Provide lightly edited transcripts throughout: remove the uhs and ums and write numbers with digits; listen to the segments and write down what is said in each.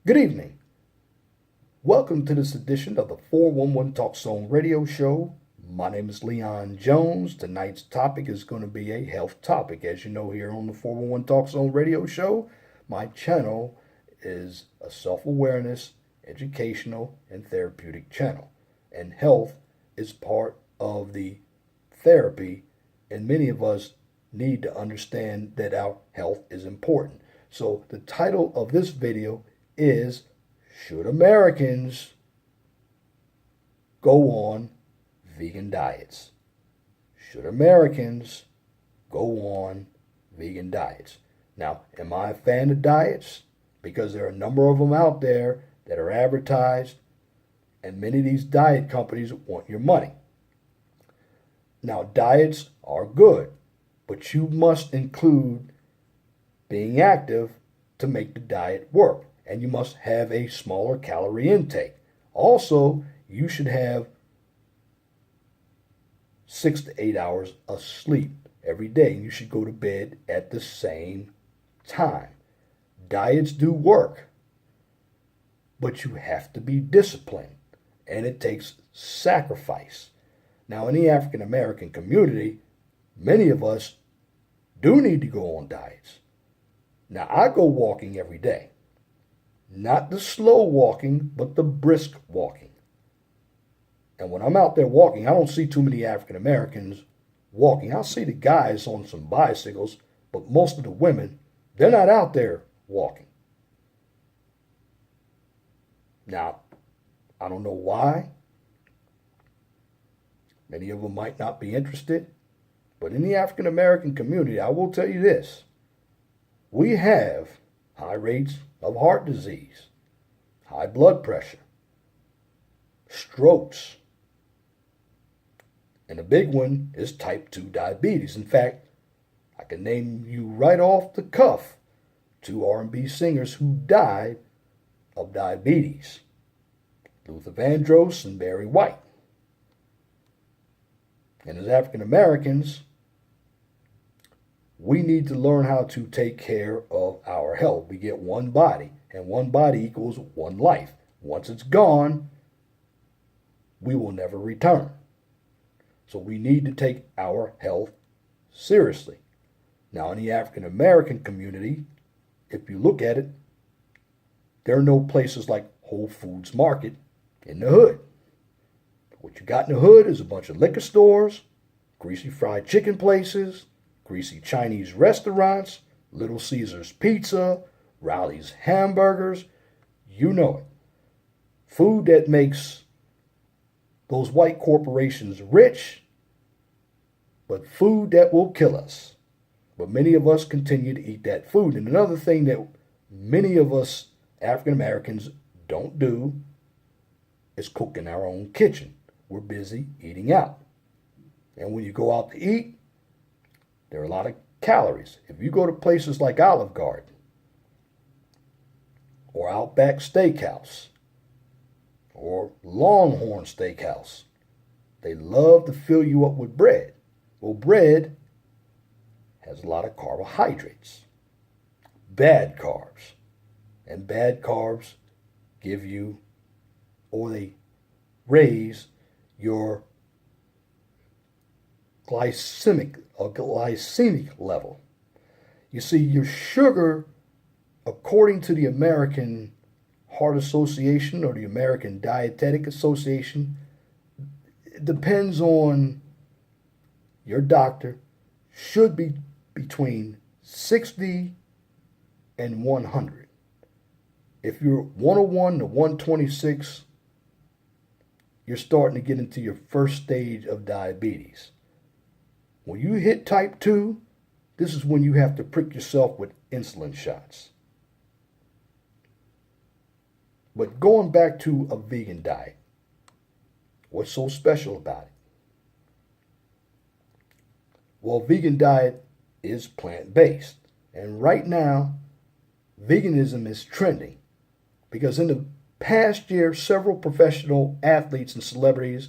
Good evening. Welcome to this edition of the 411 Talk Zone radio show. My name is Leon Jones. Tonight's topic is going to be a health topic. As you know, here on the 411 Talk Zone radio show, my channel is a self-awareness, educational, and therapeutic channel. And health is part of the therapy, and many of us need to understand that our health is important. So the title of this video is, should Americans go on vegan diets? Should Americans go on vegan diets? Now, am I a fan of diets? Because there are a number of them out there that are advertised, and many of these diet companies want your money. Now, diets are good, but you must include being active to make the diet work. And you must have a smaller calorie intake. Also, you should have 6 to 8 hours of sleep every day. And you should go to bed at the same time. Diets do work, but you have to be disciplined, and it takes sacrifice. Now, in the African American community, many of us do need to go on diets. Now, I go walking every day. Not the slow walking, but the brisk walking. And when I'm out there walking, I don't see too many African Americans walking. I'll see the guys on some bicycles, but most of the women, they're not out there walking. Now, I don't know why. Many of them might not be interested. But in the African American community, I will tell you this. We have high rates of heart disease, high blood pressure, strokes, and a big one is type 2 diabetes. In fact, I can name you right off the cuff 2 R&B singers who died of diabetes, Luther Vandross and Barry White. And as African Americans, we need to learn how to take care of our health. We get one body, and one body equals one life. Once it's gone, we will never return. So we need to take our health seriously. Now, in the African American community, if you look at it, there are no places like Whole Foods Market in the hood. What you got in the hood is a bunch of liquor stores, greasy fried chicken places, greasy Chinese restaurants, Little Caesars Pizza, Rally's Hamburgers, you know it. Food that makes those white corporations rich, but food that will kill us. But many of us continue to eat that food. And another thing that many of us African Americans don't do is cook in our own kitchen. We're busy eating out. And when you go out to eat, there are a lot of calories. If you go to places like Olive Garden or Outback Steakhouse or Longhorn Steakhouse, they love to fill you up with bread. Well, bread has a lot of carbohydrates, bad carbs. And bad carbs give you, or they raise your glycemic level. You see, your sugar, according to the American Heart Association or the American Dietetic Association, it depends on your doctor, should be between 60 and 100. If you're 101 to 126, you're starting to get into your first stage of diabetes. When you hit type 2, this is when you have to prick yourself with insulin shots. But going back to a vegan diet, what's so special about it? Well, vegan diet is plant-based. And right now, veganism is trending because in the past year, several professional athletes and celebrities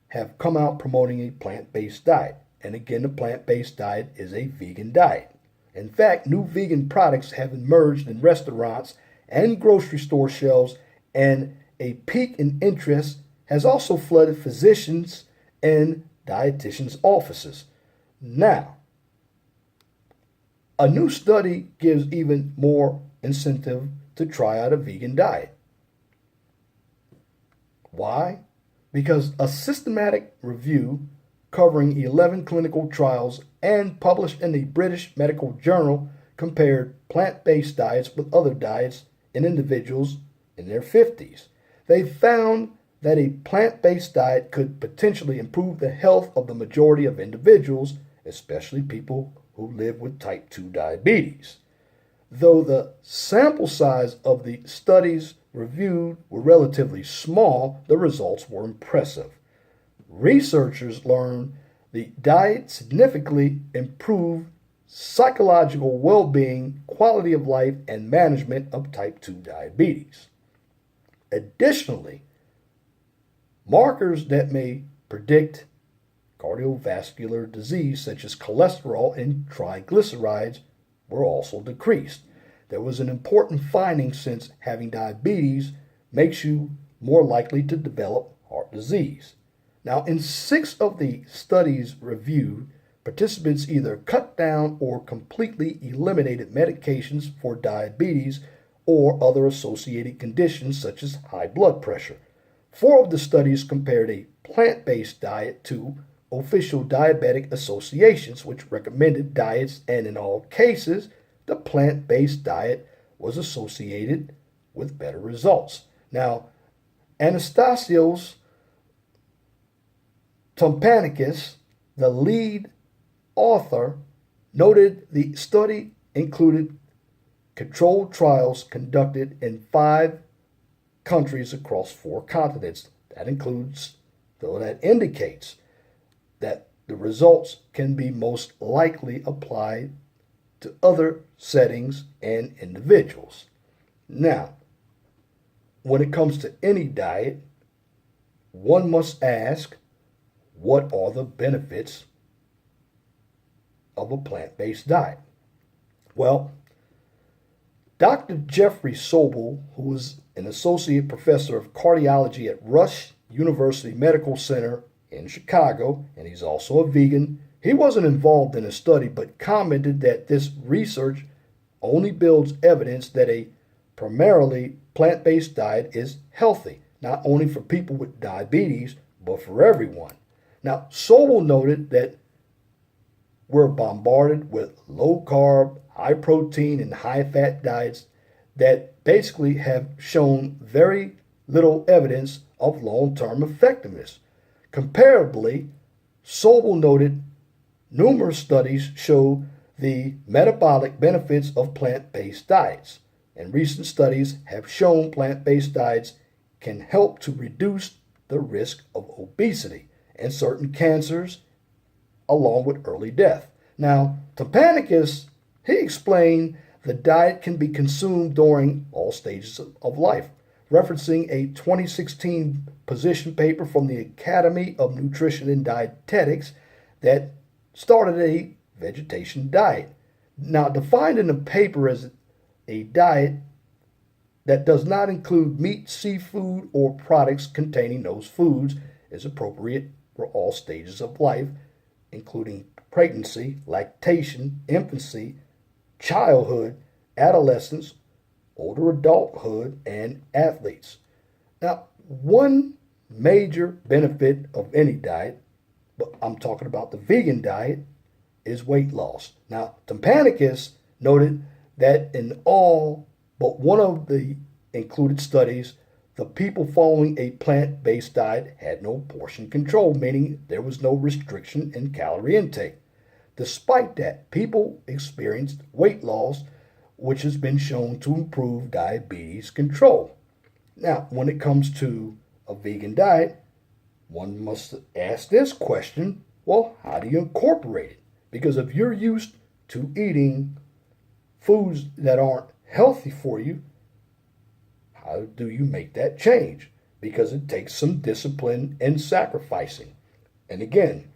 have come out promoting a plant-based diet. And again, the plant-based diet is a vegan diet. In fact, new vegan products have emerged in restaurants and grocery store shelves, and a peak in interest has also flooded physicians and dietitians' offices. Now, a new study gives even more incentive to try out a vegan diet. Why? Because a systematic review covering 11 clinical trials and published in the British Medical Journal compared plant-based diets with other diets in individuals in their 50s. They found that a plant-based diet could potentially improve the health of the majority of individuals, especially people who live with type 2 diabetes. Though the sample size of the studies reviewed were relatively small, the results were impressive. Researchers learned the diet significantly improved psychological well-being, quality of life, and management of type 2 diabetes. Additionally, markers that may predict cardiovascular disease such as cholesterol and triglycerides were also decreased. There was an important finding since having diabetes makes you more likely to develop heart disease. Now, in 6 of the studies reviewed, participants either cut down or completely eliminated medications for diabetes or other associated conditions such as high blood pressure. 4 of the studies compared a plant-based diet to official diabetic associations, which recommended diets, and in all cases, the plant-based diet was associated with better results. Now, Anastasios Tompanikis, the lead author, noted the study included controlled trials conducted in 5 countries across 4 continents. That indicates that the results can be most likely applied to other settings and individuals. Now, when it comes to any diet, one must ask, what are the benefits of a plant-based diet? Well, Dr. Jeffrey Sobel, who is an associate professor of cardiology at Rush University Medical Center in Chicago, and he's also a vegan, he wasn't involved in the study but commented that this research only builds evidence that a primarily plant-based diet is healthy, not only for people with diabetes, but for everyone. Now, Sobel noted that we're bombarded with low-carb, high-protein, and high-fat diets that basically have shown very little evidence of long-term effectiveness. Comparably, Sobel noted numerous studies show the metabolic benefits of plant-based diets, and recent studies have shown plant-based diets can help to reduce the risk of obesity and certain cancers, along with early death. Now, Tompanikis, he explained the diet can be consumed during all stages of life, referencing a 2016 position paper from the Academy of Nutrition and Dietetics that started a vegetation diet. Now, defined in the paper as a diet that does not include meat, seafood, or products containing those foods is appropriate for all stages of life, including pregnancy, lactation, infancy, childhood, adolescence, older adulthood, and athletes. Now, one major benefit of any diet, but I'm talking about the vegan diet, is weight loss. Now, Tompanikis noted that in all but one of the included studies, the people following a plant-based diet had no portion control, meaning there was no restriction in calorie intake. Despite that, people experienced weight loss, which has been shown to improve diabetes control. Now, when it comes to a vegan diet, one must ask this question, well, how do you incorporate it? Because if you're used to eating foods that aren't healthy for you, how do you make that change? Because it takes some discipline and sacrificing. And again,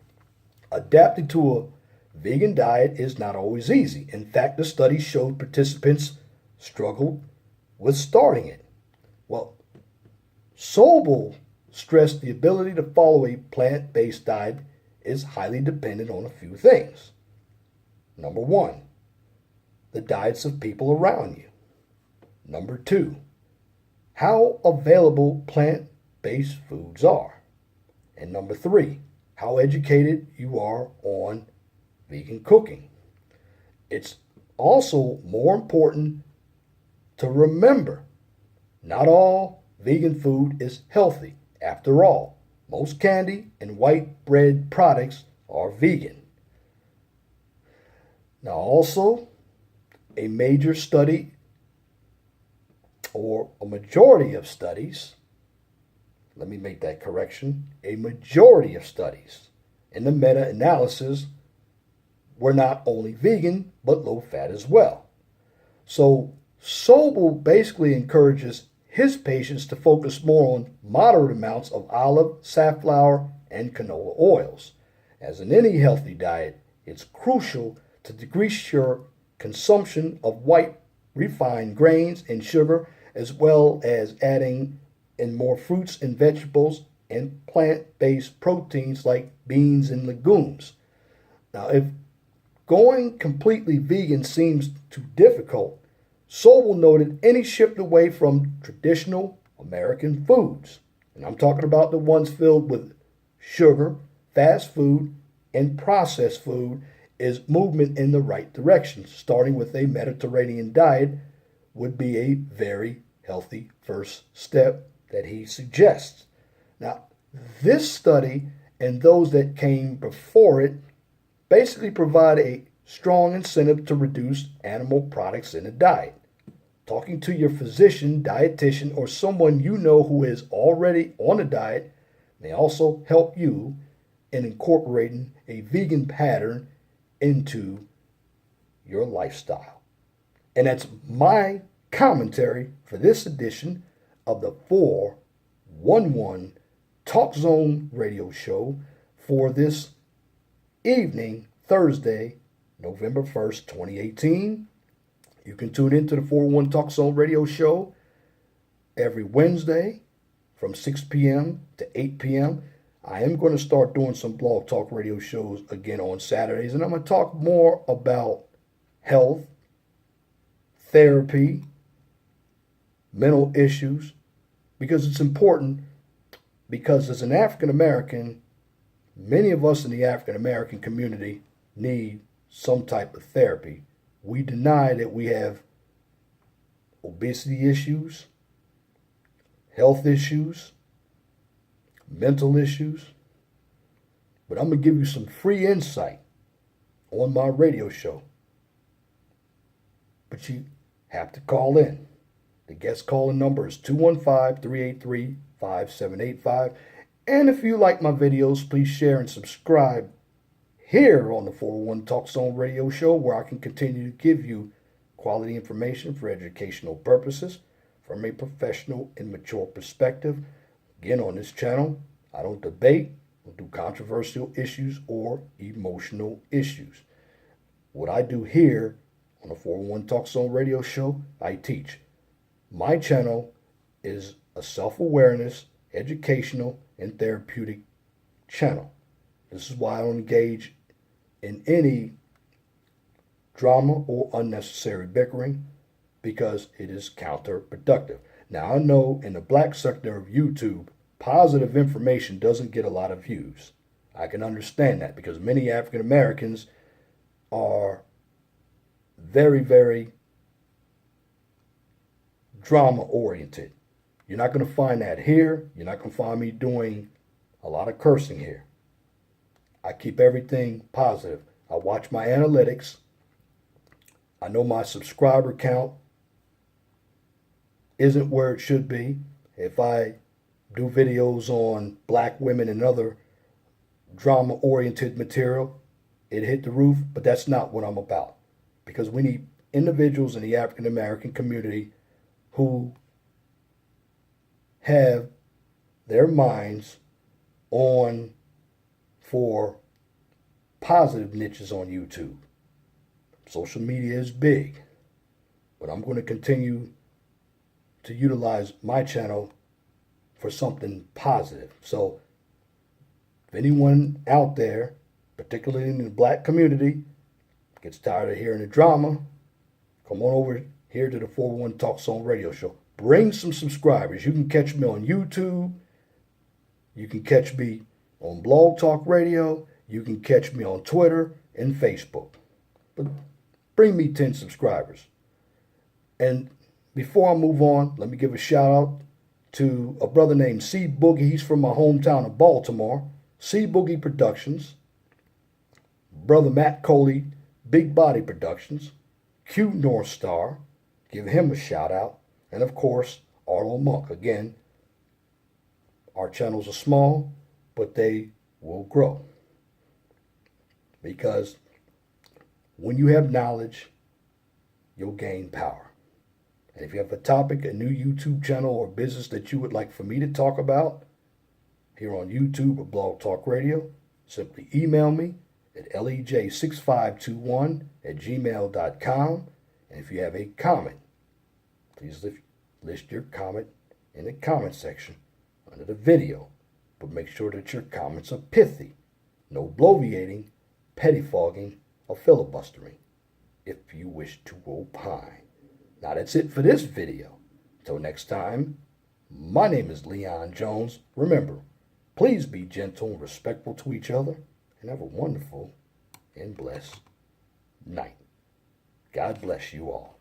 adapting to a vegan diet is not always easy. In fact, the study showed participants struggled with starting it? Well, Sobel stressed the ability to follow a plant-based diet is highly dependent on a few things. Number one, the diets of people around you. Number two, how available plant-based foods are. And number three, how educated you are on vegan cooking. It's also more important to remember not all vegan food is healthy. After all, most candy and white bread products are vegan. Now, also, a major study or a majority of studies, let me make that correction, a majority of studies in the meta-analysis were not only vegan, but low-fat as well. So Sobel basically encourages his patients to focus more on moderate amounts of olive, safflower, and canola oils. As in any healthy diet, it's crucial to decrease your consumption of white refined grains and sugar, as well as adding in more fruits and vegetables and plant-based proteins like beans and legumes. Now, if going completely vegan seems too difficult, Sobel noted any shift away from traditional American foods, and I'm talking about the ones filled with sugar, fast food, and processed food, is movement in the right direction. Starting with a Mediterranean diet would be a very healthy first step that he suggests. Now, this study and those that came before it basically provide a strong incentive to reduce animal products in a diet. Talking to your physician, dietitian, or someone you know who is already on a diet may also help you in incorporating a vegan pattern into your lifestyle. And that's my commentary for this edition of the 411 Talk Zone radio show for this evening, Thursday, November 1st, 2018. You can tune into the 411 Talk Zone radio show every Wednesday from 6 p.m. to 8 p.m. I am going to start doing some blog talk radio shows again on Saturdays, and I'm going to talk more about health, therapy, mental issues, because it's important, because as an African American, many of us in the African American community need some type of therapy. We deny that we have obesity issues, health issues, mental issues, but I'm going to give you some free insight on my radio show. But you have to call in. The guest calling number is 215-383-5785. And if you like my videos, please share and subscribe here on the 401 Talk Zone radio show, where I can continue to give you quality information for educational purposes from a professional and mature perspective. Again, on this channel, I don't debate, I don't do controversial issues or emotional issues. What I do here on the 401 Talk Zone radio show, I teach. My channel is a self-awareness, educational, and therapeutic channel. This is why I don't engage in any drama or unnecessary bickering, because it is counterproductive. Now, I know in the black sector of YouTube, positive information doesn't get a lot of views. I can understand that, because many African Americans are very, very drama oriented. You're not going to find that here. You're not going to find me doing a lot of cursing here. I keep everything positive. I watch my analytics. I know my subscriber count isn't where it should be. If I do videos on black women and other drama-oriented material, it hit the roof, but that's not what I'm about. Because we need individuals in the African American community who have their minds on for positive niches on YouTube. Social media is big, but I'm going to continue to utilize my channel for something positive. So if anyone out there, particularly in the black community, gets tired of hearing the drama, come on over here to the 411 Talk Song Radio Show. Bring some subscribers. You can catch me on YouTube. You can catch me on Blog Talk Radio. You can catch me on Twitter and Facebook. But bring me 10 subscribers. And before I move on, let me give a shout out to a brother named C Boogie. He's from my hometown of Baltimore. C Boogie Productions. Brother Matt Coley, Big Body Productions. Q North Star. Give him a shout out. And of course, Arlo Monk. Again, our channels are small, but they will grow. Because when you have knowledge, you'll gain power. And if you have a topic, a new YouTube channel or business that you would like for me to talk about here on YouTube or Blog Talk Radio, simply email me at lej6521@gmail.com. And if you have a comment, please list your comment in the comment section under the video. But make sure that your comments are pithy. No bloviating, pettifogging, or filibustering if you wish to opine. Now that's it for this video. Till next time, my name is Leon Jones. Remember, please be gentle and respectful to each other and have a wonderful and blessed night. God bless you all.